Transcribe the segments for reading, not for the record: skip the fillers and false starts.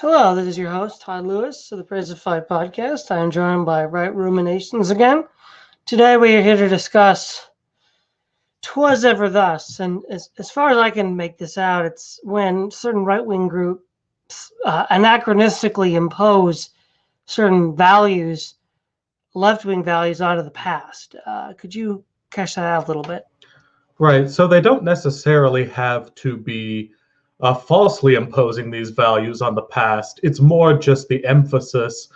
Hello, this is your host, Todd Lewis of the Praise of Five podcast. I am joined by Right Ruminations again. Today we are here to discuss Twas Ever Thus. And as far as I can make this out, it's when certain right-wing groups anachronistically impose certain values, left-wing values, out of the past. Could you cash that out a little bit? Right. So they don't necessarily have to be falsely imposing these values on the past. It's more just the emphasis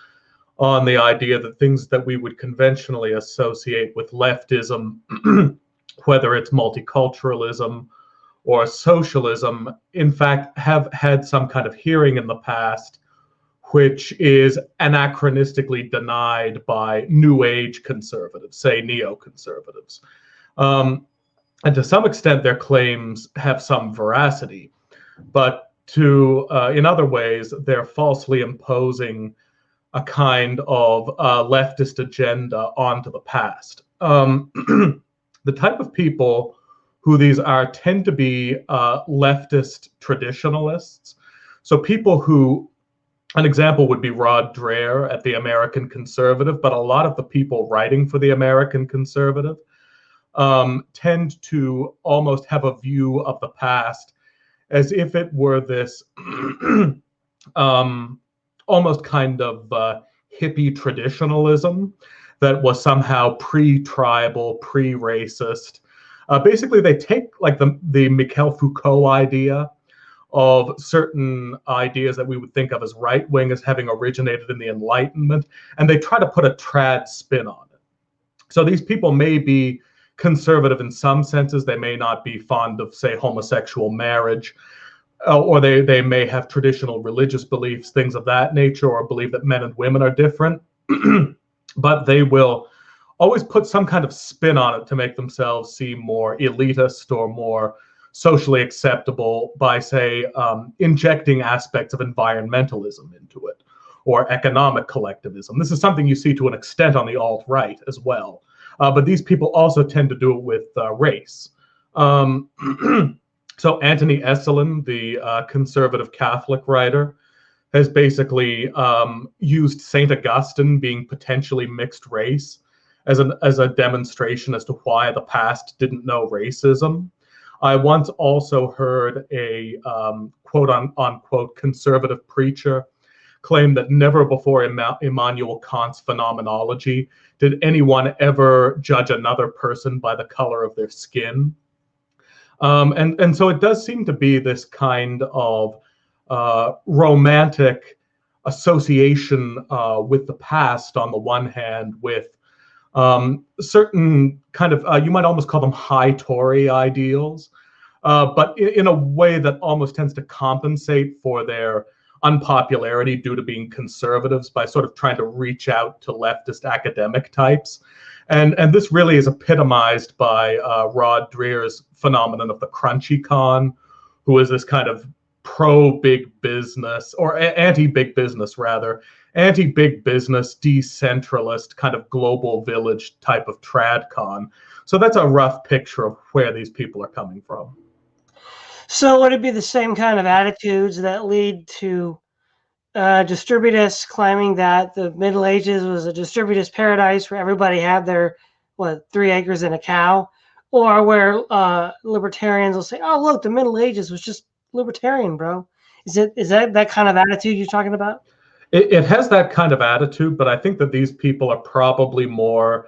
on the idea that things that we would conventionally associate with leftism, whether it's multiculturalism or socialism, in fact, have had some kind of hearing in the past, which is anachronistically denied by New Age conservatives, say neoconservatives. And to some extent, their claims have some veracity, but in other ways, they're falsely imposing a kind of leftist agenda onto the past. The type of people who these are tend to be leftist traditionalists. So people who, an example would be Rod Dreher at the American Conservative, but a lot of the people writing for the American Conservative tend to almost have a view of the past as if it were this almost kind of hippie traditionalism that was somehow pre-tribal, pre-racist. Basically, they take like the Michel Foucault idea of certain ideas that we would think of as right-wing as having originated in the Enlightenment, and they try to put a trad spin on it. So these people may be conservative in some senses. They may not be fond of, say, homosexual marriage, or they may have traditional religious beliefs, things of that nature, or believe that men and women are different. But they will always put some kind of spin on it to make themselves seem more elitist or more socially acceptable by, say, injecting aspects of environmentalism into it, or economic collectivism. This is something you see to an extent on the alt-right as well. But these people also tend to do it with race. So Anthony Esolen, the conservative Catholic writer, has basically used St. Augustine being potentially mixed race as a demonstration as to why the past didn't know racism. I once also heard a quote-unquote conservative preacher claim that never before Immanuel Kant's phenomenology did anyone ever judge another person by the color of their skin. And so it does seem to be this kind of romantic association with the past on the one hand, with certain kind of, you might almost call them high Tory ideals, but in a way that almost tends to compensate for their unpopularity due to being conservatives by sort of trying to reach out to leftist academic types. And this really is epitomized by Rod Dreher's phenomenon of the crunchy con, who is this kind of pro-big business, or anti-big business rather, anti-big business, decentralist, kind of global village type of trad con. So that's a rough picture of where these people are coming from. So would it be the same kind of attitudes that lead to distributists claiming that the Middle Ages was a distributist paradise where everybody had their 3 acres and a cow, or where libertarians will say, "Oh, look, the Middle Ages was just libertarian, bro"? Is that kind of attitude you're talking about? It has that kind of attitude, but I think that these people are probably more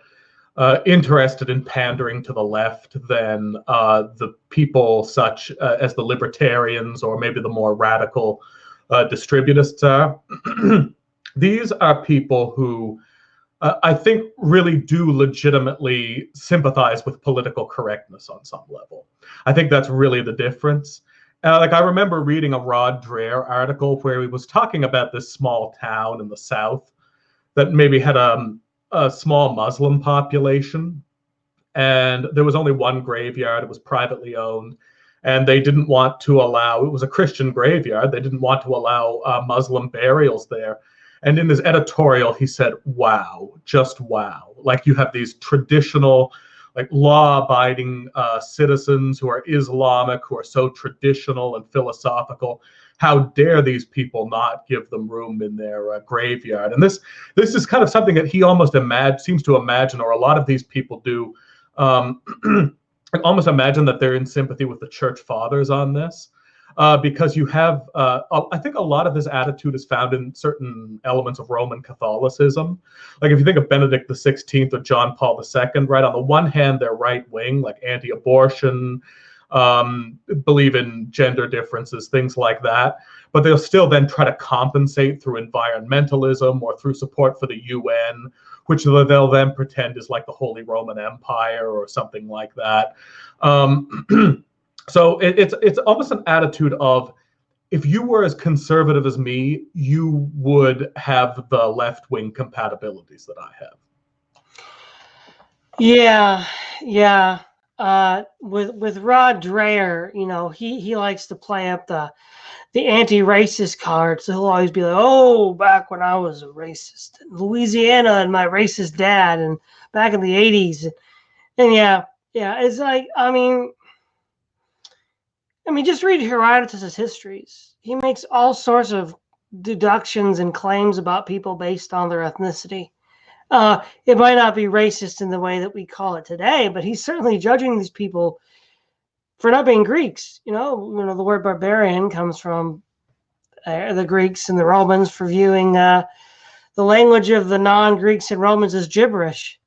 interested in pandering to the left than the people such as the libertarians or maybe the more radical distributists are. These are people who I think really do legitimately sympathize with political correctness on some level. I think that's really the difference. Like I remember reading a Rod Dreher article where he was talking about this small town in the South that maybe had a small Muslim population, and there was only one graveyard. It was privately owned, and they didn't want to allow, it was a Christian graveyard, they didn't want to allow Muslim burials there. And in his editorial, he said, wow, just wow. Like you have these traditional, like law-abiding citizens who are Islamic, who are so traditional and philosophical, how dare these people not give them room in their graveyard? And this is kind of something that he almost seems to imagine, or a lot of these people do, almost imagine that they're in sympathy with the church fathers on this. Because you have, I think a lot of this attitude is found in certain elements of Roman Catholicism. Like if you think of Benedict XVI or John Paul II, right? On the one hand, they're right wing, like anti-abortion, believe in gender differences, things like that. But they'll still then try to compensate through environmentalism or through support for the UN, which they'll then pretend is like the Holy Roman Empire or something like that. So it's almost an attitude of, if you were as conservative as me, you would have the left-wing compatibilities that I have. Yeah. With Rod Dreher, he likes to play up the anti-racist card. So he'll always be like, "Oh, back when I was a racist in Louisiana and my racist dad, and back in the '80s." And yeah, it's like, I mean, just read Herodotus' histories. He makes all sorts of deductions and claims about people based on their ethnicity. It might not be racist in the way that we call it today, but he's certainly judging these people for not being Greeks. The word barbarian comes from the Greeks and the Romans for viewing the language of the non-Greeks and Romans as gibberish.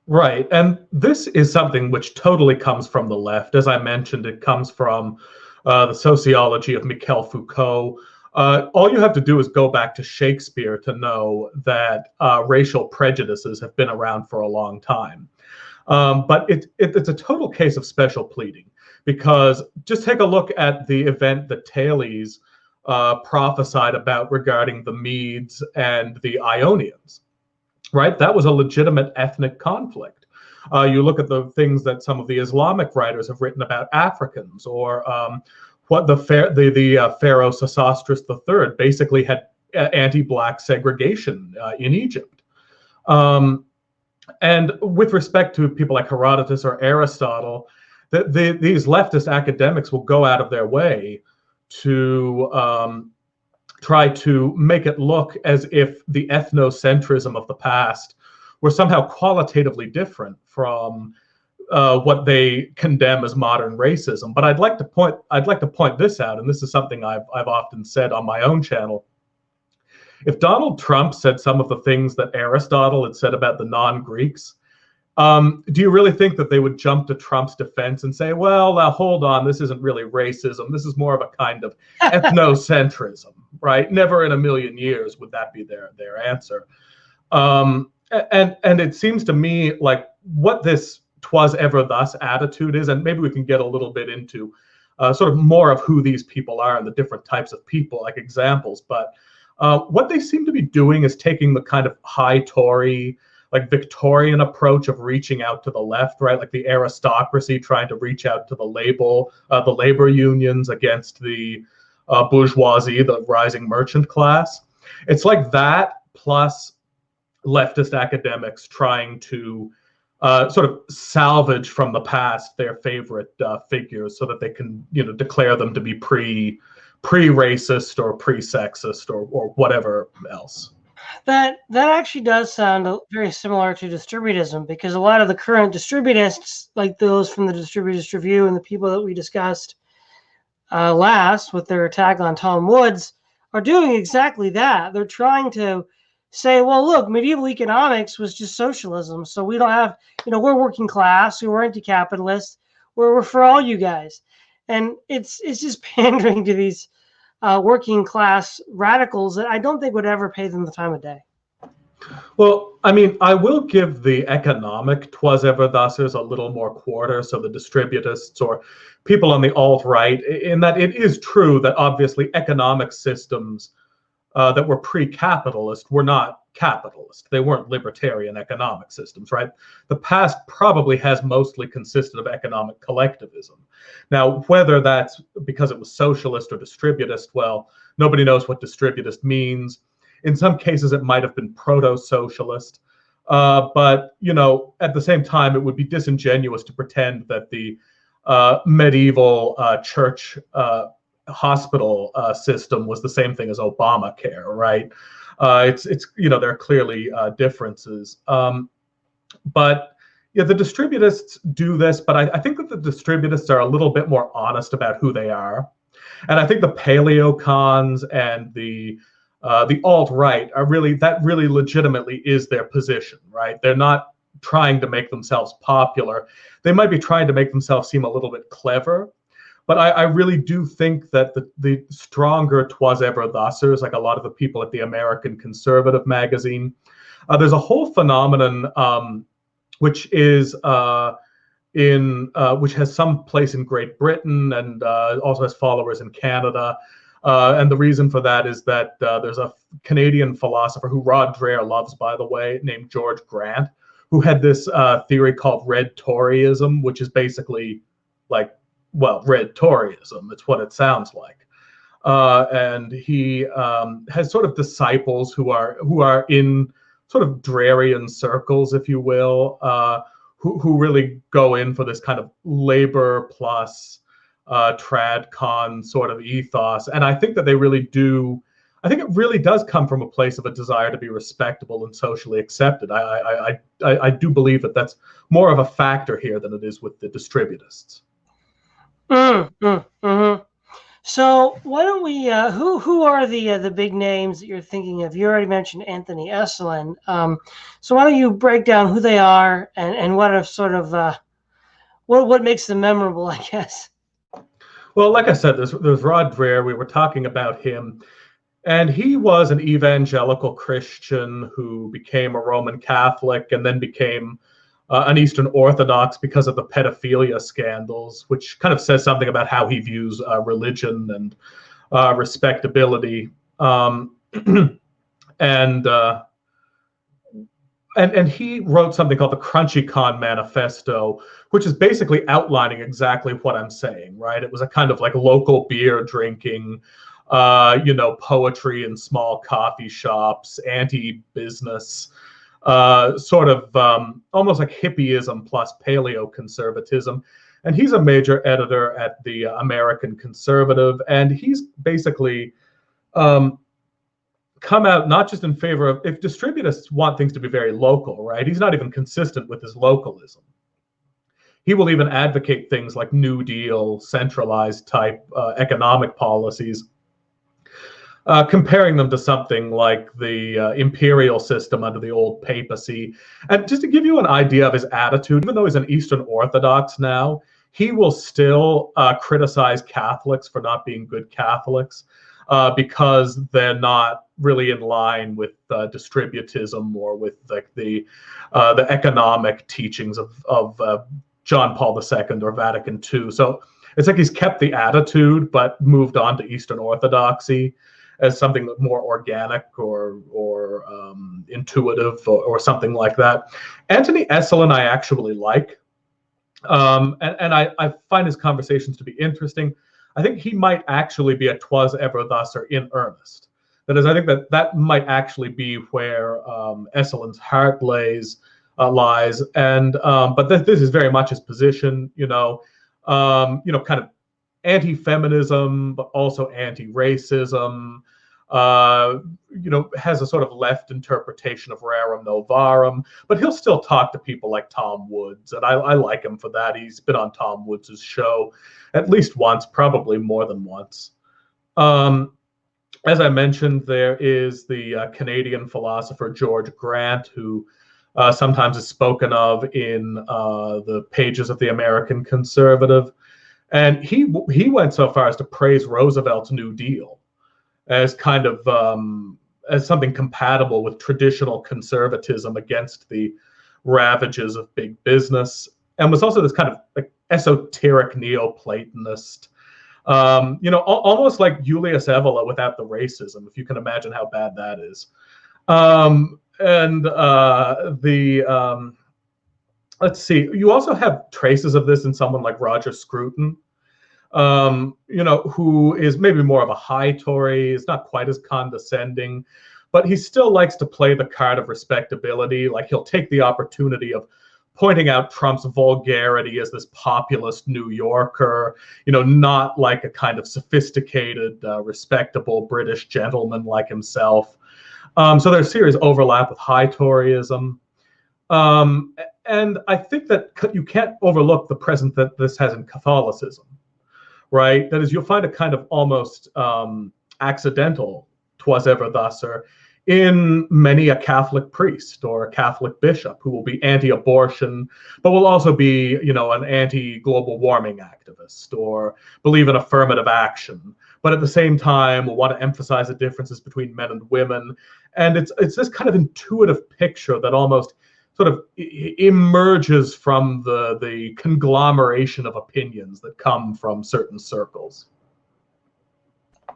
Right, and this is something which totally comes from the left. As I mentioned, it comes from the sociology of Michel Foucault. All you have to do is go back to Shakespeare to know that racial prejudices have been around for a long time. But it's a total case of special pleading, because just take a look at the event that Thales prophesied about regarding the Medes and the Ionians. Right, that was a legitimate ethnic conflict. You look at the things that some of the Islamic writers have written about Africans, or what the Pharaoh Sesostris III basically had anti-black segregation in Egypt. And with respect to people like Herodotus or Aristotle, these leftist academics will go out of their way to try to make it look as if the ethnocentrism of the past were somehow qualitatively different from what they condemn as modern racism. But I'd like to point this out, and this is something I've often said on my own channel. If Donald Trump said some of the things that Aristotle had said about the non-Greeks, do you really think that they would jump to Trump's defense and say, well, now hold on, this isn't really racism, this is more of a kind of ethnocentrism, right? Never in a million years would that be their answer. And it seems to me like what this "'twas ever thus" attitude is, and maybe we can get a little bit into sort of more of who these people are and the different types of people, like examples. But what they seem to be doing is taking the kind of high Tory, like Victorian approach of reaching out to the left, right? Like the aristocracy trying to reach out to the labor unions against the bourgeoisie, the rising merchant class. It's like that, plus leftist academics trying to sort of salvage from the past their favorite figures so that they can, declare them to be pre-racist or pre-sexist or whatever else. That actually does sound very similar to distributism, because a lot of the current distributists, like those from the Distributist Review and the people that we discussed last with their attack on Tom Woods, are doing exactly that. They're trying to say, well, look, medieval economics was just socialism, so we don't have, we're working class, we're anti-capitalist, we're for all you guys. And it's just pandering to these working class radicals that I don't think would ever pay them the time of day. Well, I mean, I will give the economic "'twas ever thusers" a little more quarter, so the distributists or people on the alt-right, in that it is true that obviously economic systems that were pre-capitalist were not capitalist. They weren't libertarian economic systems, right? The past probably has mostly consisted of economic collectivism. Now, whether that's because it was socialist or distributist, well, nobody knows what distributist means. In some cases, it might have been proto-socialist. But, at the same time, it would be disingenuous to pretend that the medieval church hospital system was the same thing as Obamacare, right? It's there are clearly differences, but yeah, the distributists do this, but I think that the distributists are a little bit more honest about who they are, and I think the paleocons and the alt-right are really legitimately is their position, right? They're not trying to make themselves popular. They might be trying to make themselves seem a little bit clever, but I really do think that the stronger Twas ever thusers, like a lot of the people at the American Conservative magazine, there's a whole phenomenon which is which has some place in Great Britain and also has followers in Canada. And the reason for that is that there's a Canadian philosopher who Rod Dreher loves, by the way, named George Grant, who had this theory called Red Toryism, which is basically like, well, Red Toryism. It's what it sounds like. And he has sort of disciples who are in sort of Dreherian circles, if you will, who really go in for this kind of labor plus tradcon sort of ethos. And I think that they really do. I think it really does come from a place of a desire to be respectable and socially accepted. I do believe that that's more of a factor here than it is with the distributists. So why don't we? Who are the big names that you're thinking of? You already mentioned Anthony Esolen. So why don't you break down who they are and what are sort of what makes them memorable, I guess. Well, like I said, there's Rod Dreher. We were talking about him, and he was an evangelical Christian who became a Roman Catholic and then became an Eastern Orthodox because of the pedophilia scandals, which kind of says something about how he views religion and respectability. And he wrote something called the Crunchy Con Manifesto, which is basically outlining exactly what I'm saying, right? It was a kind of like local beer drinking, poetry in small coffee shops, anti-business, sort of almost like hippieism plus paleoconservatism. And he's a major editor at the American Conservative, and he's basically come out not just in favor of, if distributists want things to be very local, right? He's not even consistent with his localism. He will even advocate things like New Deal, centralized type economic policies, comparing them to something like the imperial system under the old papacy. And just to give you an idea of his attitude, even though he's an Eastern Orthodox now, he will still criticize Catholics for not being good Catholics because they're not really in line with distributism or with like the economic teachings of John Paul II or Vatican II. So it's like he's kept the attitude but moved on to Eastern Orthodoxy as something more organic or intuitive or something like that. Anthony Esolen I actually like, and I find his conversations to be interesting. I think he might actually be a Twas ever thusser in earnest. That is, I think that might actually be where Esolen's heart lies, and but this is very much his position, kind of anti-feminism, but also anti-racism. Has a sort of left interpretation of rerum novarum, but he'll still talk to people like Tom Woods, and I like him for that. He's been on Tom Woods' show at least once, probably more than once. As I mentioned, there is the Canadian philosopher George Grant, who sometimes is spoken of in the pages of the American Conservative. And he went so far as to praise Roosevelt's New Deal as kind of as something compatible with traditional conservatism against the ravages of big business, and was also this kind of like esoteric Neoplatonist, almost like Julius Evola without the racism, if you can imagine how bad that is. Let's see, you also have traces of this in someone like Roger Scruton, who is maybe more of a high Tory, is not quite as condescending, but he still likes to play the card of respectability. Like he'll take the opportunity of pointing out Trump's vulgarity as this populist New Yorker, not like a kind of sophisticated, respectable British gentleman like himself. So there's serious overlap with high Toryism. And I think that you can't overlook the presence that this has in Catholicism, right? That is, you'll find a kind of almost accidental "'twas ever thus," in many a Catholic priest or a Catholic bishop who will be anti-abortion, but will also be, an anti-global warming activist or believe in affirmative action, but at the same time will want to emphasize the differences between men and women. And it's this kind of intuitive picture that almost sort of emerges from the conglomeration of opinions that come from certain circles.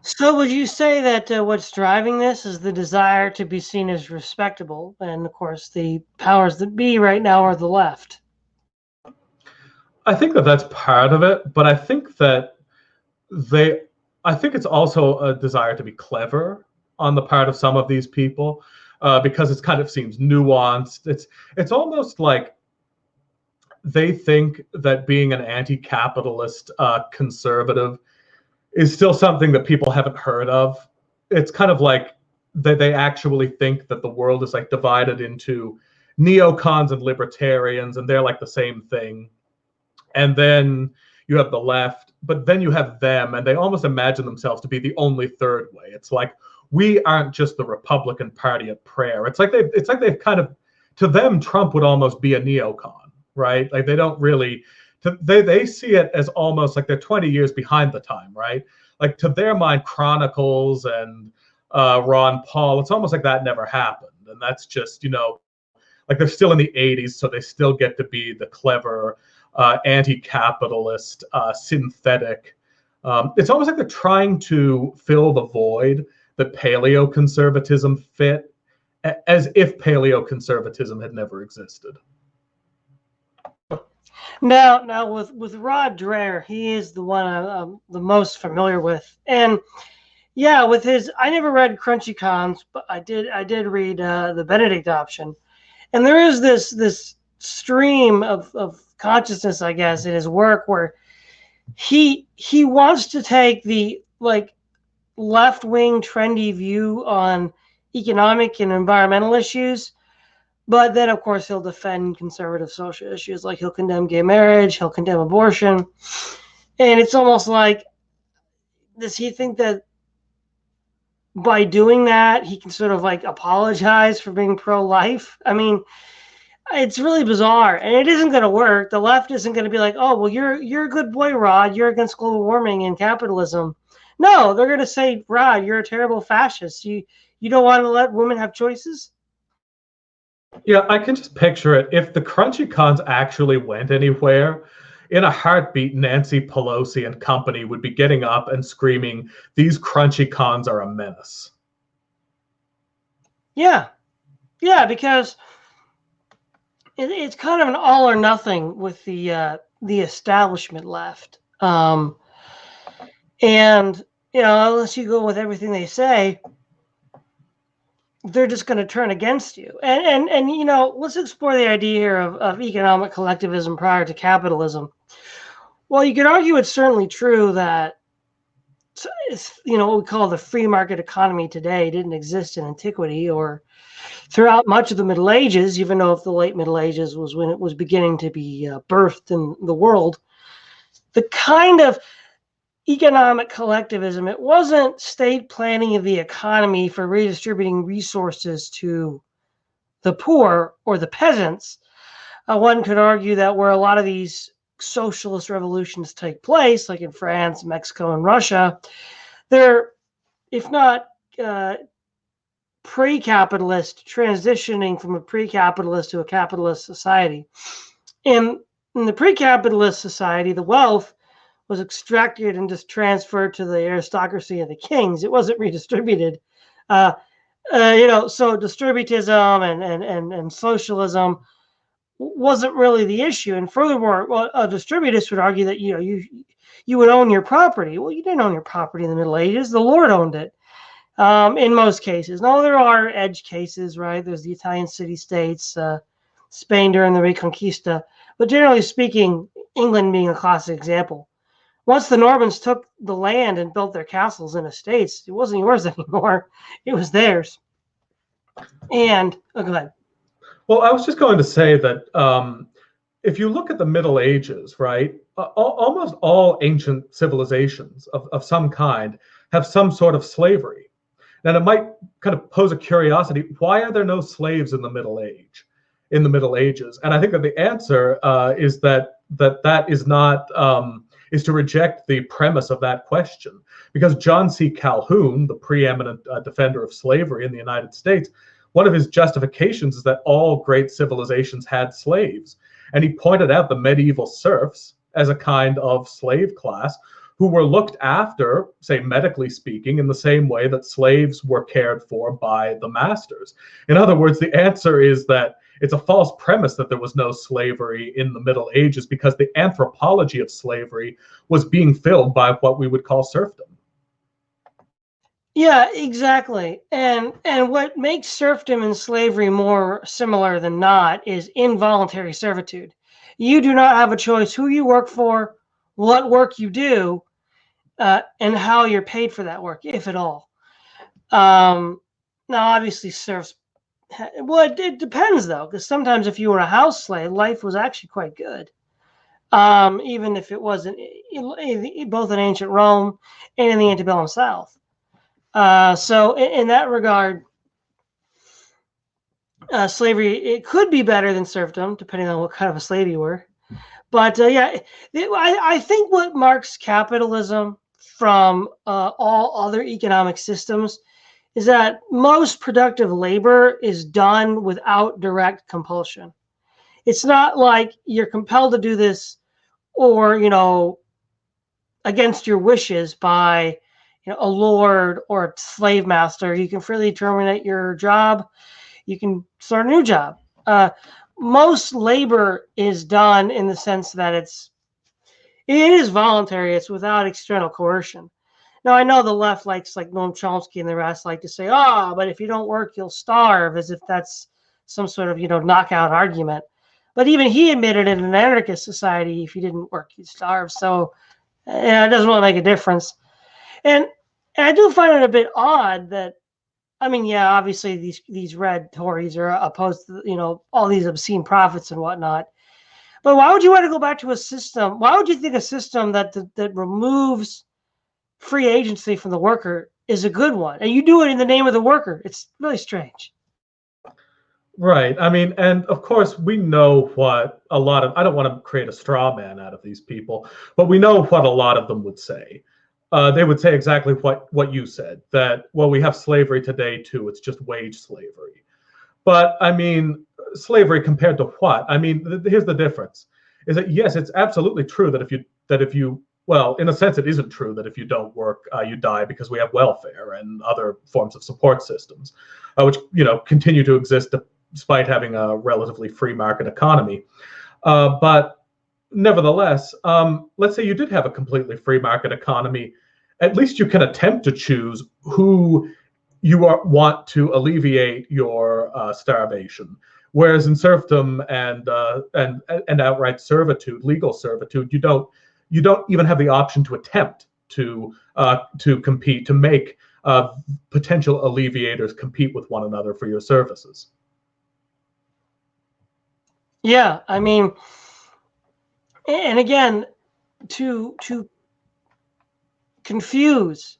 So would you say that what's driving this is the desire to be seen as respectable? And of course, the powers that be right now are the left. I think that that's part of it, but I think that I think it's also a desire to be clever on the part of some of these people, because it kind of seems nuanced. It's almost like they think that being an anti-capitalist conservative is still something that people haven't heard of. It's kind of like they actually think that the world is like divided into neocons and libertarians, and they're like the same thing. And then you have the left, but then you have them, and they almost imagine themselves to be the only third way. It's like, we aren't just the Republican Party at prayer. It's like they've kind of, to them, Trump would almost be a neocon, right? Like they don't really, they see it as almost like they're 20 years behind the time, right? Like to their mind, Chronicles and Ron Paul, it's almost like that never happened. And that's just, like they're still in the 80s, so they still get to be the clever, anti-capitalist, synthetic. It's almost like they're trying to fill the void that paleoconservatism fit, as if paleoconservatism had never existed. Now with Rod Dreher, he is the one I'm the most familiar with, and yeah, with his, I never read Crunchy Cons, but I did read the Benedict option, and there is this stream of consciousness, I guess, in his work where he wants to take the like left-wing trendy view on economic and environmental issues, but then of course he'll defend conservative social issues, like he'll condemn gay marriage, he'll condemn abortion, and it's almost like, does he think that by doing that he can sort of like apologize for being pro-life? I mean, it's really bizarre, and it isn't going to work. The left isn't going to be like, oh well, you're a good boy, Rod, you're against global warming and capitalism. No, they're going to say, Rod, you're a terrible fascist. You don't want to let women have choices? Yeah, I can just picture it. If the Crunchy Cons actually went anywhere, in a heartbeat, Nancy Pelosi and company would be getting up and screaming, "These Crunchy Cons are a menace." Yeah, because it's kind of an all or nothing with the establishment left. And, unless you go with everything they say, they're just going to turn against you. And let's explore the idea here of economic collectivism prior to capitalism. Well, you could argue it's certainly true that, what we call the free market economy today didn't exist in antiquity or throughout much of the Middle Ages, even though if the late Middle Ages was when it was beginning to be birthed in the world. The kind of economic collectivism, it wasn't state planning of the economy for redistributing resources to the poor or the peasants. One could argue that where a lot of these socialist revolutions take place, like in France, Mexico, and Russia, they're, if not pre-capitalist, transitioning from a pre-capitalist to a capitalist society. In the pre-capitalist society, the wealth was extracted and just transferred to the aristocracy of the kings. It wasn't redistributed. So distributism and socialism wasn't really the issue. And furthermore, a distributist would argue that you would own your property. Well, you didn't own your property in the Middle Ages. The Lord owned it. In most cases. Now, there are edge cases, right? There's the Italian city-states, Spain during the Reconquista. But generally speaking, England being a classic example. Once the Normans took the land and built their castles and estates, it wasn't yours anymore. It was theirs. And, oh, go ahead. Well, I was just going to say that if you look at the Middle Ages, right, almost all ancient civilizations of some kind have some sort of slavery. And it might kind of pose a curiosity, why are there no slaves in the Middle Ages? And I think that the answer is that is not is to reject the premise of that question, because John C. Calhoun, the preeminent defender of slavery in the United States, one of his justifications is that all great civilizations had slaves. And he pointed out the medieval serfs as a kind of slave class who were looked after, say, medically speaking, in the same way that slaves were cared for by the masters. In other words, the answer is that it's a false premise that there was no slavery in the Middle Ages, because the anthropology of slavery was being filled by what we would call serfdom. Yeah, exactly. And what makes serfdom and slavery more similar than not is involuntary servitude. You do not have a choice who you work for, what work you do, and how you're paid for that work, if at all. Now, obviously, serfs. Well, it depends though, because sometimes if you were a house slave, life was actually quite good. Even if it wasn't, both in ancient Rome and in the antebellum South. So in that regard, slavery, it could be better than serfdom, depending on what kind of a slave you were. But yeah, I think what marks capitalism from all other economic systems is that most productive labor is done without direct compulsion. It's not like you're compelled to do this, or against your wishes by a lord or a slave master. You can freely terminate your job. You can start a new job. Most labor is done in the sense that it is voluntary. It's without external coercion. Now, I know the left likes, like Noam Chomsky and the rest, like to say, but if you don't work, you'll starve, as if that's some sort of, knockout argument. But even he admitted in an anarchist society, if you didn't work, you'd starve. So it doesn't really make a difference. And I do find it a bit odd that, obviously these red Tories are opposed to, all these obscene profits and whatnot. But why would you want to go back to a system? Why would you think a system that removes free agency from the worker is a good one, and you do it in the name of the worker? It's really strange. Right. And of course, we know what a lot of, I don't want to create a straw man out of these people, but we know what a lot of them would say. They would say exactly what you said, that, well, we have slavery today too. It's just wage slavery. But slavery compared to what? Here's the difference, is that, yes, it's absolutely true that if you, well, in a sense, it isn't true that if you don't work, you die, because we have welfare and other forms of support systems, which, continue to exist despite having a relatively free market economy. But nevertheless, let's say you did have a completely free market economy, at least you can attempt to choose who you want to alleviate your starvation. Whereas in serfdom and outright servitude, legal servitude, you don't even have the option to attempt to compete, to make potential alleviators compete with one another for your services. Yeah, and again, to confuse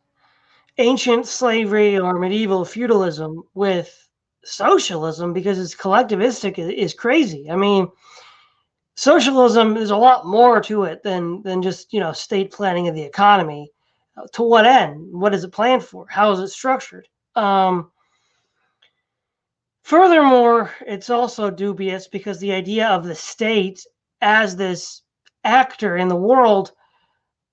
ancient slavery or medieval feudalism with socialism, because it's collectivistic, is crazy. Socialism, there's a lot more to it than just state planning of the economy. To what end? What is it planned for? How is it structured? Furthermore, it's also dubious because the idea of the state as this actor in the world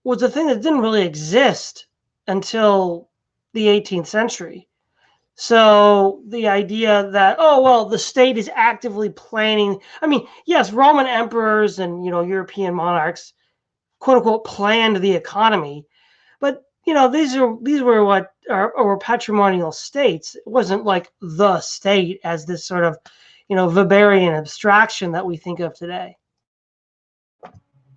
was a thing that didn't really exist until the 18th century. So the idea that, the state is actively planning. Yes, Roman emperors and European monarchs, quote unquote, planned the economy, but these were what are patrimonial states. It wasn't like the state as this sort of Weberian abstraction that we think of today.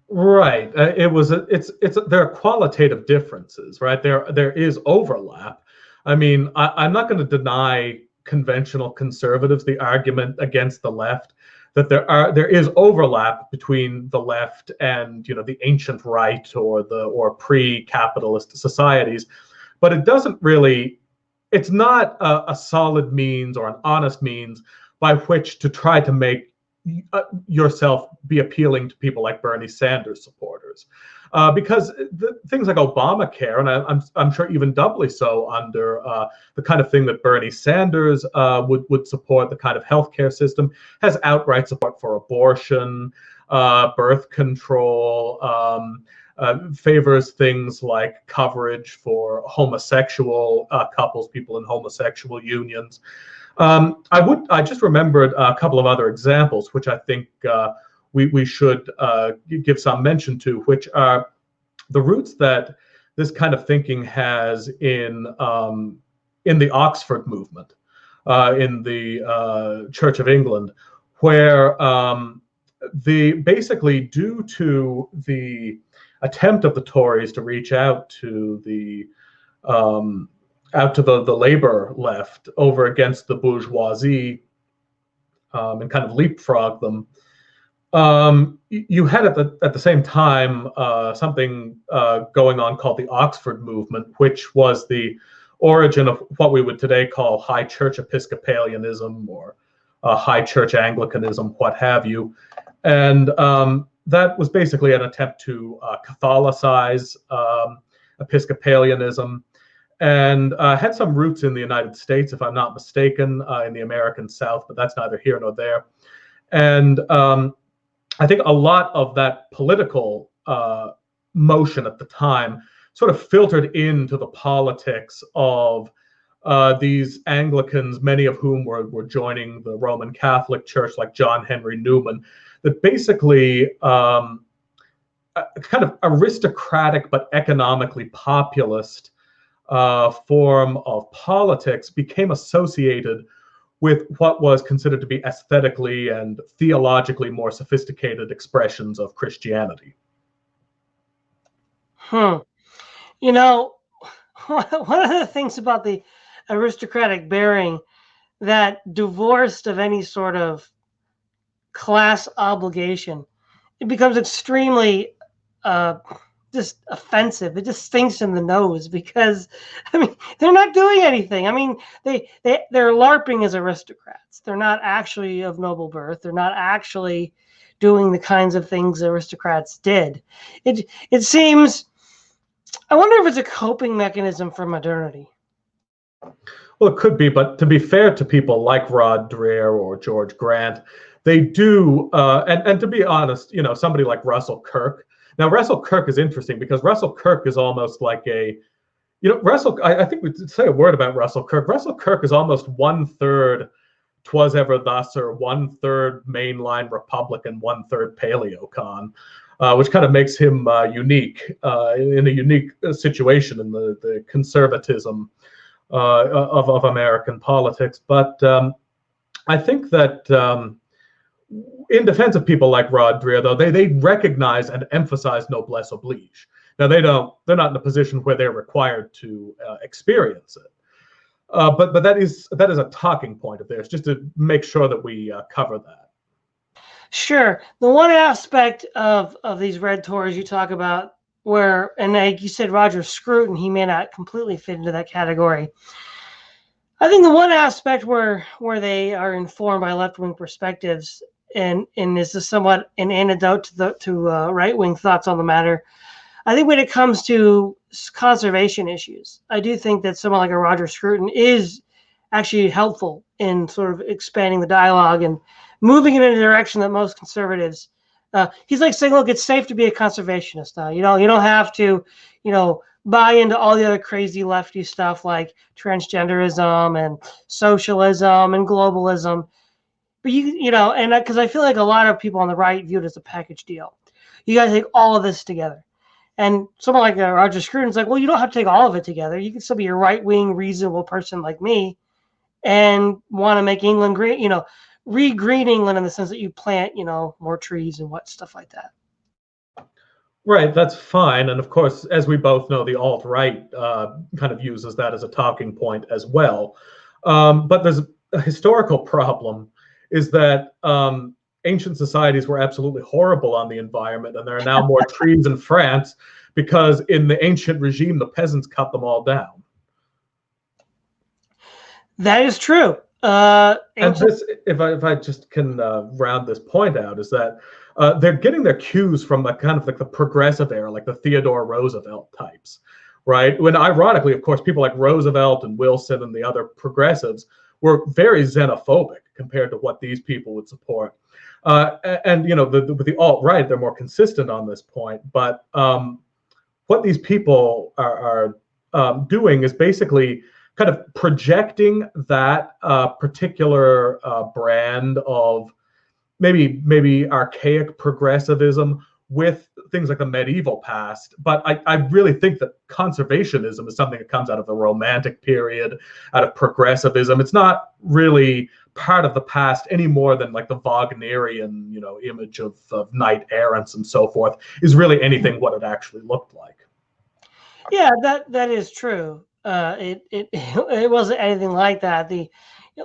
Right. There are qualitative differences, right? There is overlap. I mean, I'm not going to deny conventional conservatives the argument against the left that there is overlap between the left and the ancient right or pre-capitalist societies, but it doesn't really. It's not a solid means or an honest means by which to try to make yourself be appealing to people like Bernie Sanders supporters, because things like Obamacare, and I'm sure even doubly so under the kind of thing that Bernie Sanders would support, the kind of healthcare system, has outright support for abortion, birth control, favors things like coverage for homosexual couples, people in homosexual unions. I just remembered a couple of other examples, which I think we should give some mention to, which are the roots that this kind of thinking has in the Oxford movement, in the Church of England, where basically due to the attempt of the Tories to reach out to the labor left over against the bourgeoisie and kind of leapfrog them. You had at the same time something going on called the Oxford movement, which was the origin of what we would today call high church Episcopalianism or high church Anglicanism, what have you. And that was basically an attempt to Catholicize Episcopalianism, and had some roots in the United States, if I'm not mistaken, in the American South, but that's neither here nor there. And I think a lot of that political motion at the time sort of filtered into the politics of these Anglicans, many of whom were joining the Roman Catholic Church, like John Henry Newman, that basically a kind of aristocratic but economically populist form of politics became associated with what was considered to be aesthetically and theologically more sophisticated expressions of Christianity. One of the things about the aristocratic bearing that divorced of any sort of class obligation, it becomes extremely just offensive. It just stinks in the nose because, I mean, they're not doing anything. I mean, they're LARPing as aristocrats. They're not actually of noble birth. They're not actually doing the kinds of things aristocrats did. It seems, I wonder if it's a coping mechanism for modernity. Well, it could be, but to be fair to people like Rod Dreher or George Grant, they do, and to be honest, somebody like Russell Kirk. Now, Russell Kirk is interesting because Russell Kirk is almost like I think we should say a word about Russell Kirk. Russell Kirk is almost 1/3 Twas Ever Thus, or 1/3 mainline Republican, 1/3 paleocon, which kind of makes him unique, in a unique situation in the conservatism of American politics. But I think that in defense of people like Rod Dreher, though, they recognize and emphasize noblesse oblige. Now they're not in a position where they're required to experience it. But that is a talking point of theirs, just to make sure that we cover that. Sure. The one aspect of these red Tories you talk about where, and like you said, Roger Scruton, he may not completely fit into that category. I think the one aspect where they are informed by left-wing perspectives, and this is somewhat an antidote to right-wing thoughts on the matter, I think when it comes to conservation issues, I do think that someone like a Roger Scruton is actually helpful in sort of expanding the dialogue and moving in a direction that most conservatives, he's like saying, look, it's safe to be a conservationist now. You don't have to, buy into all the other crazy lefty stuff like transgenderism and socialism and globalism. But and because I feel like a lot of people on the right view it as a package deal. You got to take all of this together. And someone like Roger Scruton's like, well, you don't have to take all of it together. You can still be a right-wing, reasonable person like me and want to make England great, re-green England in the sense that you plant, more trees and stuff like that. Right, that's fine. And of course, as we both know, the alt-right kind of uses that as a talking point as well. But there's a historical problem, is that ancient societies were absolutely horrible on the environment, and there are now more trees in France because in the ancient regime, the peasants cut them all down. That is true. And this, if I just can round this point out, is that they're getting their cues from the kind of like the progressive era, like the Theodore Roosevelt types, right? When ironically, of course, people like Roosevelt and Wilson and the other progressives were very xenophobic compared to what these people would support. And with the alt-right, they're more consistent on this point. But what these people are doing is basically kind of projecting that particular brand of maybe archaic progressivism with things like the medieval past. But I really think that conservationism is something that comes out of the Romantic period, out of progressivism. It's not really part of the past any more than like the Wagnerian, image of knight errants and so forth is really anything what it actually looked like. Yeah, that is true. It wasn't anything like that.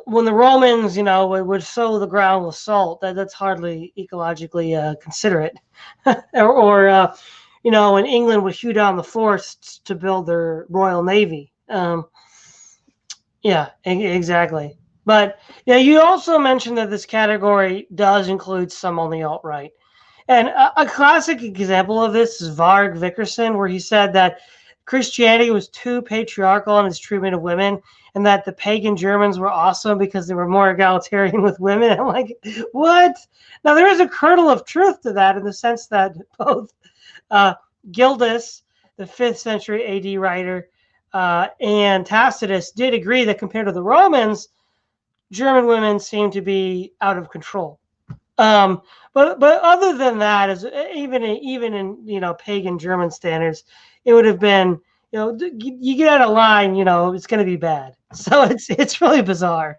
When the Romans, would sow the ground with salt, that's hardly ecologically considerate. or when England would hew down the forests to build their Royal Navy. Yeah, exactly. But yeah, you also mentioned that this category does include some on the alt-right. And a classic example of this is Varg Vikerson, where he said that Christianity was too patriarchal in its treatment of women, and that the pagan Germans were awesome because they were more egalitarian with women. I'm like, what? Now, there is a kernel of truth to that in the sense that both Gildas, the 5th century AD writer, and Tacitus did agree that compared to the Romans, German women seem to be out of control. But other than that, even in pagan German standards, it would have been you get out of line, it's going to be bad. So it's really bizarre.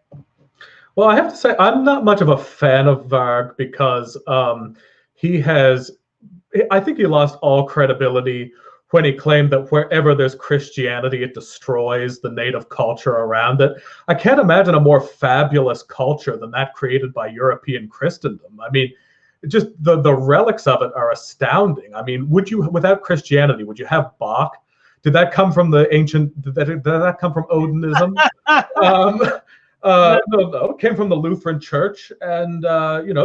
Well, I have to say I'm not much of a fan of Varg because I think he lost all credibility when he claimed that wherever there's Christianity, it destroys the native culture around it. I can't imagine a more fabulous culture than that created by European Christendom. I mean, just the relics of it are astounding. I mean, without Christianity, would you have Bach? Did that come from the ancient? Did that come from Odinism? No, it came from the Lutheran Church and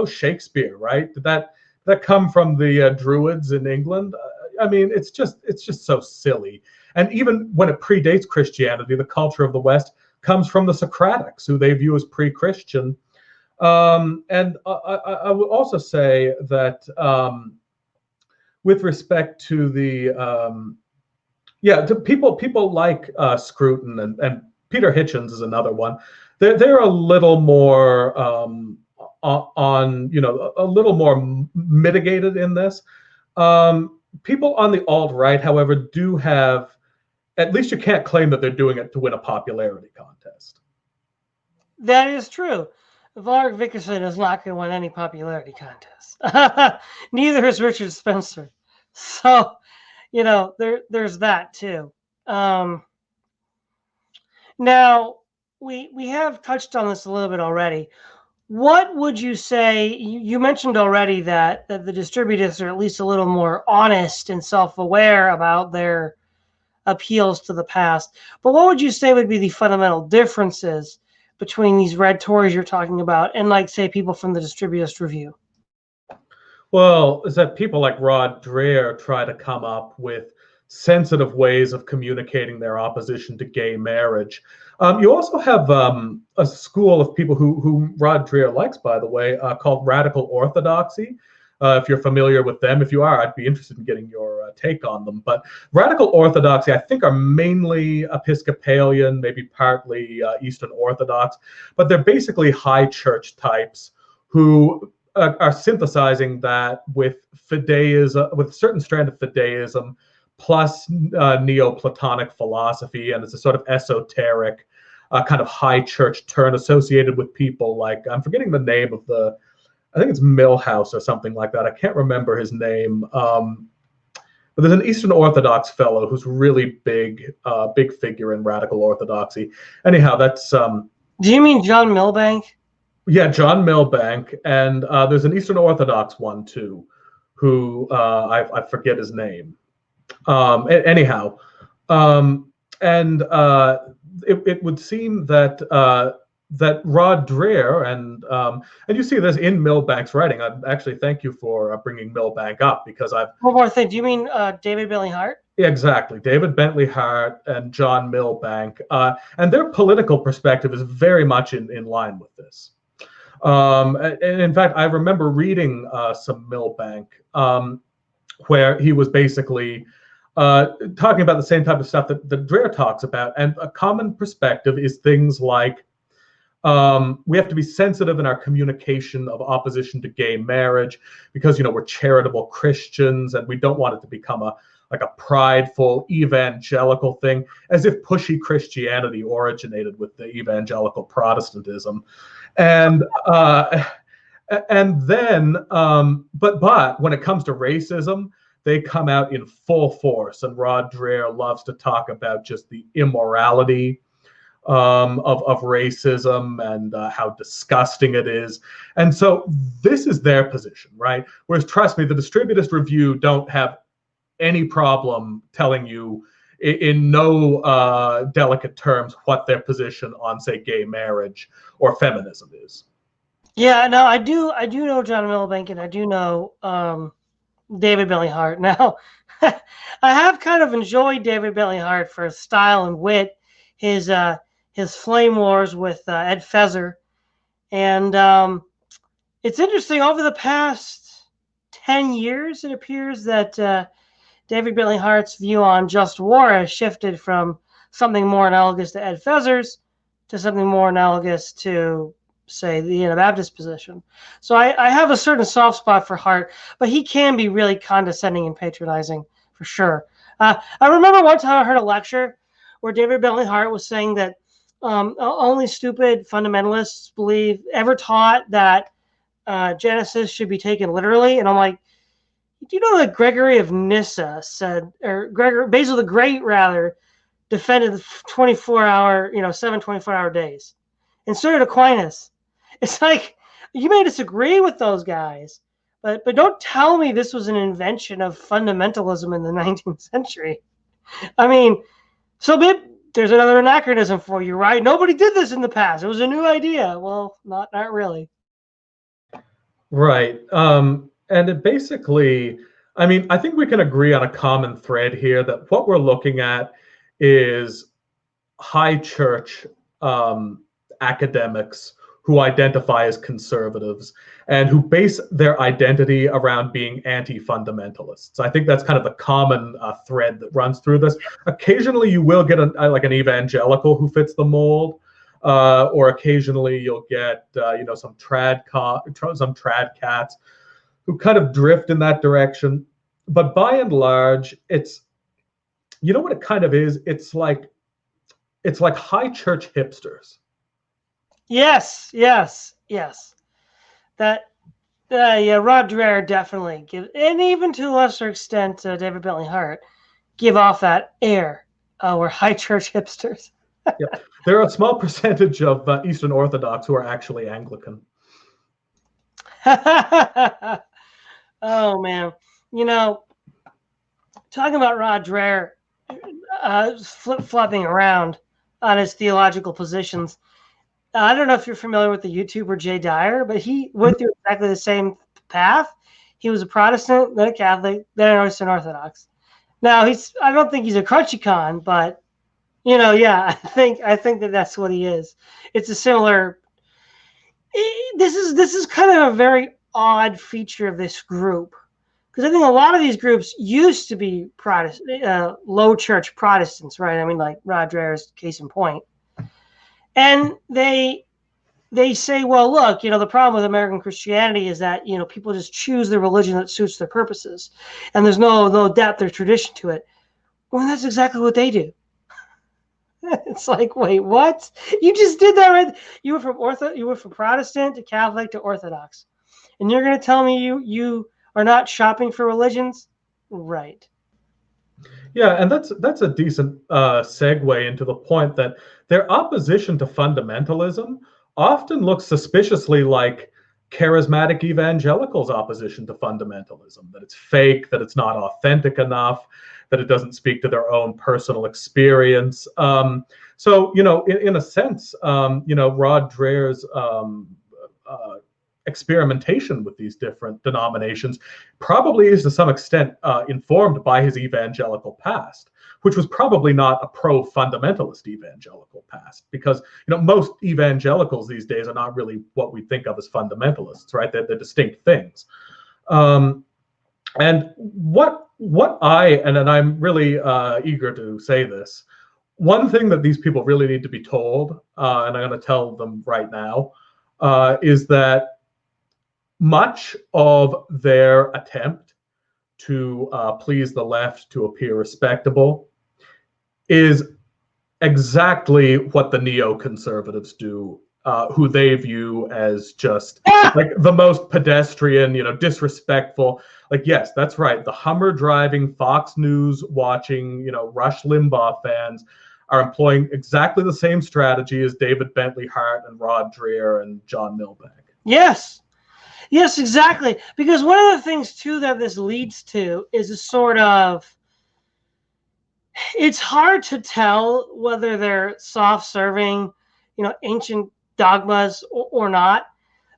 Shakespeare, right? Did that come from the Druids in England? I mean, it's just so silly. And even when it predates Christianity, the culture of the West comes from the Socratics, who they view as pre-Christian. And I would also say that with respect to people like Scruton and Peter Hitchens is another one. They're a little more a little more mitigated in this. People on the alt-right, however, do have, at least you can't claim that they're doing it to win a popularity contest. That is true. Varg Vikerson is not going to win any popularity contest. Neither is Richard Spencer. So, there's that too. Now, we have touched on this a little bit already. What would you say? You mentioned already that the distributists are at least a little more honest and self-aware about their appeals to the past. But what would you say would be the fundamental differences between these red Tories you're talking about and, like, say, people from the Distributist Review? Well, is that people like Rod Dreher try to come up with sensitive ways of communicating their opposition to gay marriage. You also have a school of people who Rod Dreher likes, by the way, called radical orthodoxy. If you're familiar with them, if you are, I'd be interested in getting your take on them. But radical orthodoxy, I think, are mainly Episcopalian, maybe partly Eastern Orthodox, but they're basically high church types who are synthesizing that with fideism, with a certain strand of fideism, plus Neoplatonic philosophy, and it's a sort of esoteric kind of high church turn associated with people like, I'm forgetting the name of I think it's Millhouse or something like that. I can't remember his name. But there's an Eastern Orthodox fellow who's really big figure in radical orthodoxy. Anyhow, that's Do you mean John Milbank? Yeah, John Milbank, and there's an Eastern Orthodox one too, who I forget his name. Anyhow, and it would seem that that Rod Dreher and you see this in Milbank's writing. I actually thank you for bringing Milbank up, because I've One more thing. Do you mean David Bentley Hart? Yeah, exactly. David Bentley Hart and John Milbank, and their political perspective is very much in line with this. And in fact, I remember reading some Milbank where he was basically talking about the same type of stuff that Dreher talks about. And a common perspective is things like we have to be sensitive in our communication of opposition to gay marriage because, we're charitable Christians and we don't want it to become a prideful evangelical thing, as if pushy Christianity originated with the evangelical Protestantism. And then, but when it comes to racism, they come out in full force. And Rod Dreher loves to talk about just the immorality of racism and how disgusting it is. And so this is their position, right? Whereas, trust me, the Distributist Review don't have any problem telling you in no delicate terms what their position on, say, gay marriage or feminism is. Yeah, no, I do know John Milbank, and I do know David Bentley Hart. Now, I have kind of enjoyed David Bentley Hart for his style and wit, his flame wars with Ed Feser, and it's interesting. Over the past 10 years, it appears that David Bentley Hart's view on just war has shifted from something more analogous to Ed Feser's to something more analogous to, say, the Anabaptist position. So I have a certain soft spot for Hart, but he can be really condescending and patronizing for sure. I remember one time I heard a lecture where David Bentley Hart was saying that only stupid fundamentalists ever taught that Genesis should be taken literally. And I'm like, do you know that Gregory of Nyssa said, or Basil the Great rather, defended the 7 24-hour days, and so did Aquinas. It's like, you may disagree with those guys, but don't tell me this was an invention of fundamentalism in the 19th century. I mean, so there's another anachronism for you, right? Nobody did this in the past. It was a new idea. Well, not really. Right. And it basically, I think we can agree on a common thread here that what we're looking at is high church academics who identify as conservatives and who base their identity around being anti-fundamentalists. I think that's kind of the common thread that runs through this. Occasionally, you will get an evangelical who fits the mold, or occasionally you'll get some trad cats who kind of drift in that direction. But by and large, it's, what it kind of is? It's like high church hipsters. Yes. That, Rod Dreher definitely gives, and even to a lesser extent, David Bentley Hart, give off that air. We're high church hipsters. Yeah. There are a small percentage of Eastern Orthodox who are actually Anglican. Oh, man. Talking about Rod Dreher flip-flopping around on his theological positions, I don't know if you're familiar with the YouTuber Jay Dyer, but he went through exactly the same path. He was a Protestant, then a Catholic, then an Eastern Orthodox. Now, I don't think he's a crunchy con, but I think that's what he is. It's a similar. This is kind of a very odd feature of this group, because I think a lot of these groups used to be Protestant, low church Protestants, right? I mean, like Rod Dreher's case in point, and they say, well, look, the problem with American Christianity is that people just choose the religion that suits their purposes, and there's no depth or tradition to it. Well, that's exactly what they do. It's like, wait, what? You just did that right. You were from Protestant to Catholic to Orthodox. And you're going to tell me you are not shopping for religions? Right. Yeah, and that's a decent segue into the point that their opposition to fundamentalism often looks suspiciously like charismatic evangelicals' opposition to fundamentalism, that it's fake, that it's not authentic enough, that it doesn't speak to their own personal experience. So, in a sense, Rod Dreher's experimentation with these different denominations probably is to some extent informed by his evangelical past, which was probably not a pro-fundamentalist evangelical past, because most evangelicals these days are not really what we think of as fundamentalists, right? They're distinct things. And what and I'm really eager to say this, one thing that these people really need to be told, and I'm going to tell them right now, is that much of their attempt to please the left, to appear respectable, is exactly what the neoconservatives do, who they view as just like the most pedestrian, disrespectful. Like, yes, that's right. The Hummer driving, Fox News watching, Rush Limbaugh fans are employing exactly the same strategy as David Bentley Hart and Rod Dreher and John Milbank. Yes. Yes, exactly. Because one of the things, too, that this leads to is a sort of, it's hard to tell whether they're soft-serving, ancient dogmas or not.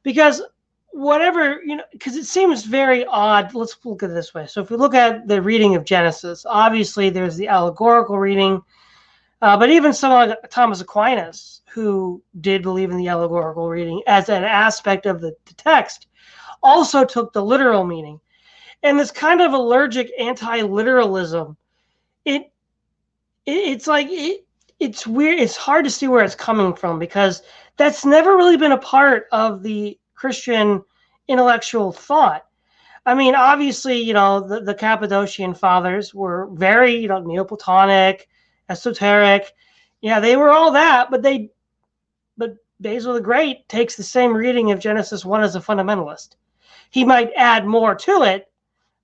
Because whatever, because it seems very odd. Let's look at it this way. So if we look at the reading of Genesis, obviously there's the allegorical reading. But even someone like Thomas Aquinas, who did believe in the allegorical reading as an aspect of the text, also took the literal meaning. And this kind of allergic anti-literalism, it's weird. It's hard to see where it's coming from, because that's never really been a part of the Christian intellectual thought. I mean, obviously, the Cappadocian fathers were very, Neoplatonic, esoteric. Yeah, they were all that, but Basil the Great takes the same reading of Genesis 1 as a fundamentalist. He might add more to it,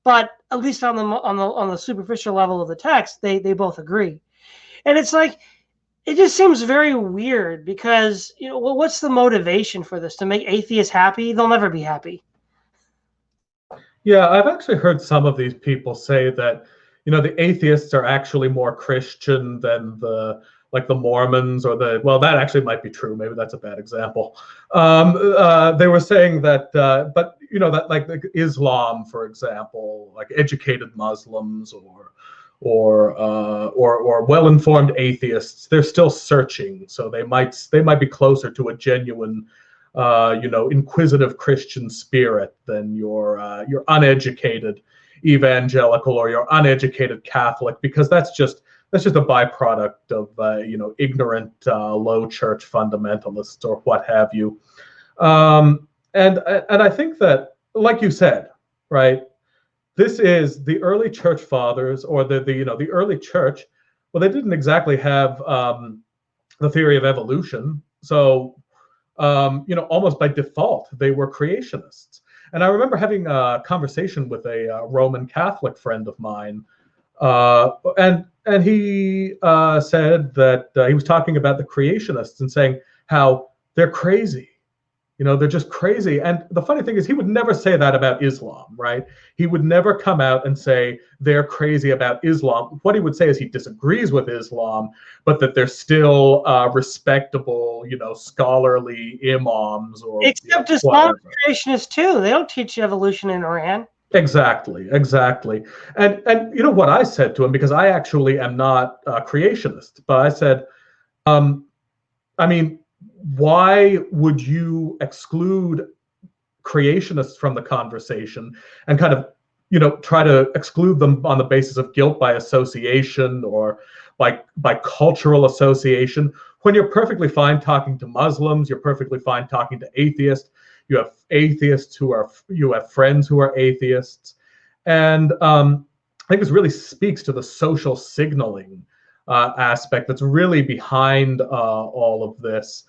but at least on the superficial level of the text, they both agree. And it's like, it just seems very weird, because what's the motivation for this? To make atheists happy? They'll never be happy. Yeah, I've actually heard some of these people say that the atheists are actually more Christian than the Mormons, or that actually might be true. Maybe that's a bad example. They were saying that, but that like Islam, for example, like educated Muslims or well-informed atheists, they're still searching, so they might be closer to a genuine, inquisitive Christian spirit than your uneducated evangelical or your uneducated Catholic, because that's just a byproduct of ignorant low church fundamentalists or what have you. And I think that, like you said, right, this is the early church fathers, or the early church. Well, they didn't exactly have the theory of evolution, so almost by default they were creationists. And I remember having a conversation with a Roman Catholic friend of mine, and he said that he was talking about the creationists and saying how they're crazy. They're just crazy. And the funny thing is, he would never say that about Islam, right? He would never come out and say they're crazy about Islam. What he would say is he disagrees with Islam, but that they're still respectable, scholarly imams, or except Islam creationists too. They don't teach evolution in Iran. Exactly. And what I said to him, because I actually am not a creationist, but I said, I mean, why would you exclude creationists from the conversation and kind of, try to exclude them on the basis of guilt by association or by cultural association, when you're perfectly fine talking to Muslims, you're perfectly fine talking to atheists. You have atheists you have friends who are atheists. And I think this really speaks to the social signaling aspect that's really behind all of this.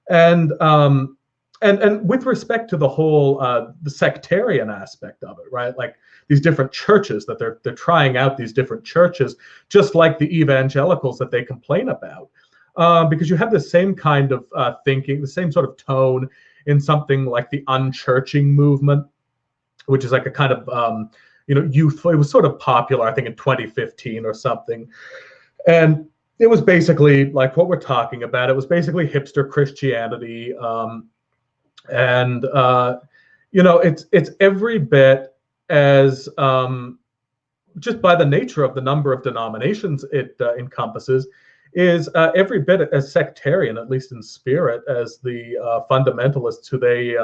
And with respect to the whole the sectarian aspect of it, right? Like these different churches that they're trying out, these different churches, just like the evangelicals that they complain about, because you have the same kind of thinking, the same sort of tone in something like the unchurching movement, which is like a kind of youth. It was sort of popular, I think, in 2015 or something, and it was basically like what we're talking about. It was basically hipster Christianity. And it's every bit as just by the nature of the number of denominations it encompasses, is every bit as sectarian, at least in spirit, as the fundamentalists who they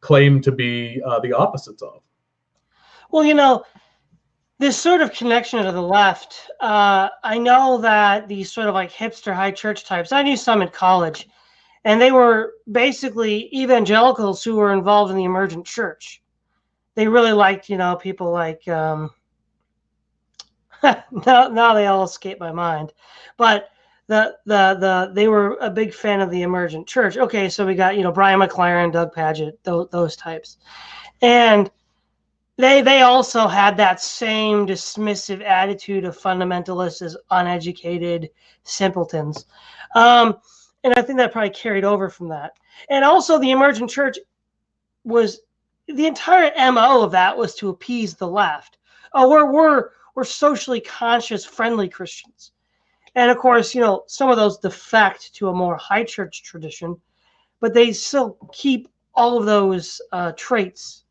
claim to be the opposites of. Well, this sort of connection to the left, I know that these sort of like hipster high church types, I knew some in college, and they were basically evangelicals who were involved in the emergent church. They really liked, people like, now they all escape my mind, but they were a big fan of the emergent church. Okay, so we got, Brian McLaren, Doug Pagitt, those types. And they also had that same dismissive attitude of fundamentalists as uneducated simpletons. And I think that probably carried over from that. And also the emergent church was, the entire MO of that was to appease the left. Oh, we're socially conscious, friendly Christians. And of course, some of those defect to a more high church tradition, but they still keep all of those traits.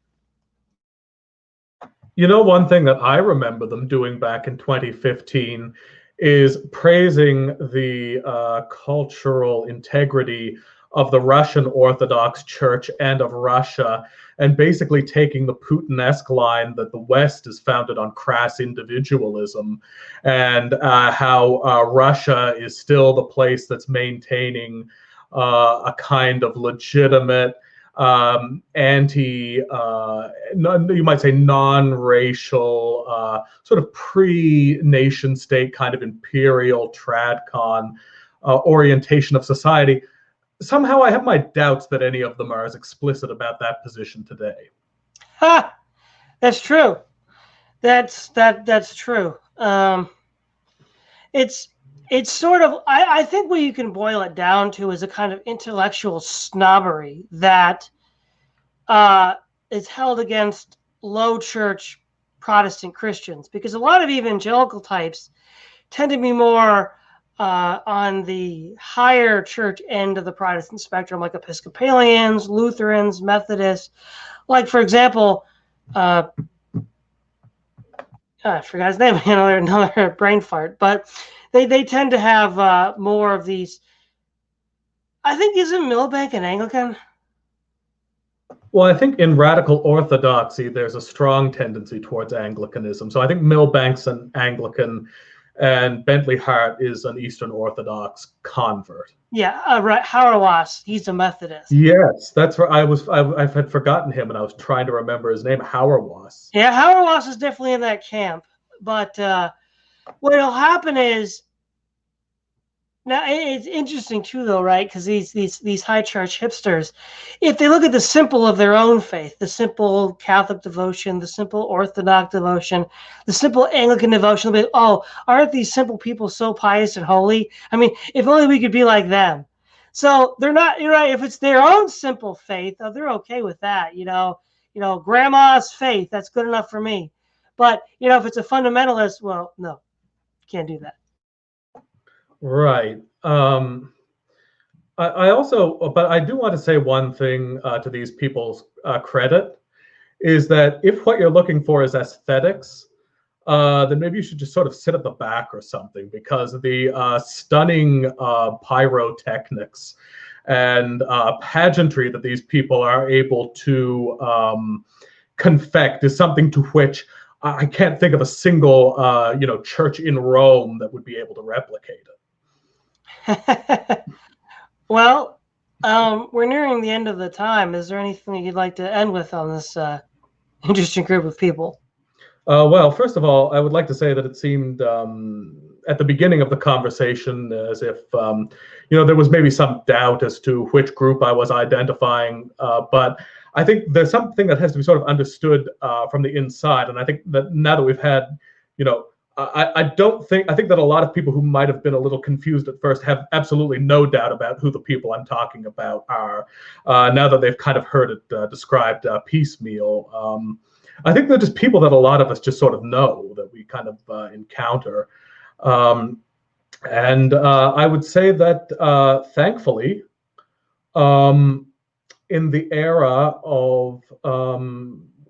One thing that I remember them doing back in 2015 is praising the cultural integrity of the Russian Orthodox Church and of Russia, and basically taking the Putin-esque line that the West is founded on crass individualism, and how Russia is still the place that's maintaining a kind of legitimate you might say non-racial, sort of pre-nation state kind of imperial tradcon orientation of society. Somehow I have my doubts that any of them are as explicit about that position today. Ha! That's true. That's true. It's sort of, I think what you can boil it down to is a kind of intellectual snobbery that is held against low church Protestant Christians, because a lot of evangelical types tend to be more on the higher church end of the Protestant spectrum, like Episcopalians, Lutherans, Methodists. Like, for example, I forgot his name, another brain fart, but they tend to have more of these. I think, isn't Milbank an Anglican? Well, I think in radical orthodoxy, there's a strong tendency towards Anglicanism. So I think Milbank's an Anglican, and Bentley Hart is an Eastern Orthodox convert. Yeah, right. Hauerwas, he's a Methodist. Yes, that's where I had forgotten him, and I was trying to remember his name. Hauerwas. Yeah, Hauerwas is definitely in that camp. But what'll happen is, now it's interesting too, though, right? Because these high church hipsters, if they look at the simple of their own faith, the simple Catholic devotion, the simple Orthodox devotion, the simple Anglican devotion, they'll be, oh, aren't these simple people so pious and holy? I mean, if only we could be like them. So they're not. You're right. If it's their own simple faith, they're okay with that. Grandma's faith, that's good enough for me. But if it's a fundamentalist, well, no, can't do that. Right. I also, but I do want to say one thing to these people's credit, is that if what you're looking for is aesthetics, then maybe you should just sort of sit at the back or something, because the stunning pyrotechnics and pageantry that these people are able to confect is something to which I can't think of a single church in Rome that would be able to replicate it. Well, we're nearing the end of the time. Is there anything you'd like to end with on this interesting group of people? Well, first of all, I would like to say that it seemed, at the beginning of the conversation as if there was maybe some doubt as to which group I was identifying, but I think there's something that has to be sort of understood from the inside, and I think that now that we've had, I think that a lot of people who might have been a little confused at first have absolutely no doubt about who the people I'm talking about are, now that they've kind of heard it described piecemeal. I think they're just people that a lot of us just sort of know, that we kind of encounter. And I would say that thankfully, in the era of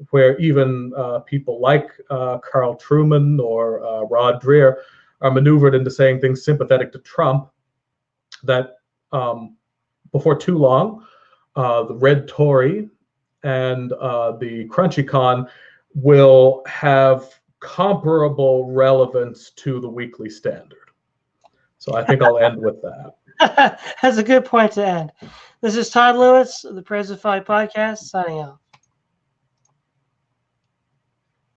where even people like Carl Truman or Rod Dreher are maneuvered into saying things sympathetic to Trump, that before too long, the Red Tory and the Crunchy Con will have comparable relevance to the Weekly Standard. So I think I'll end with that. That's a good point to end. This is Todd Lewis of the Praise of Folly podcast, signing out.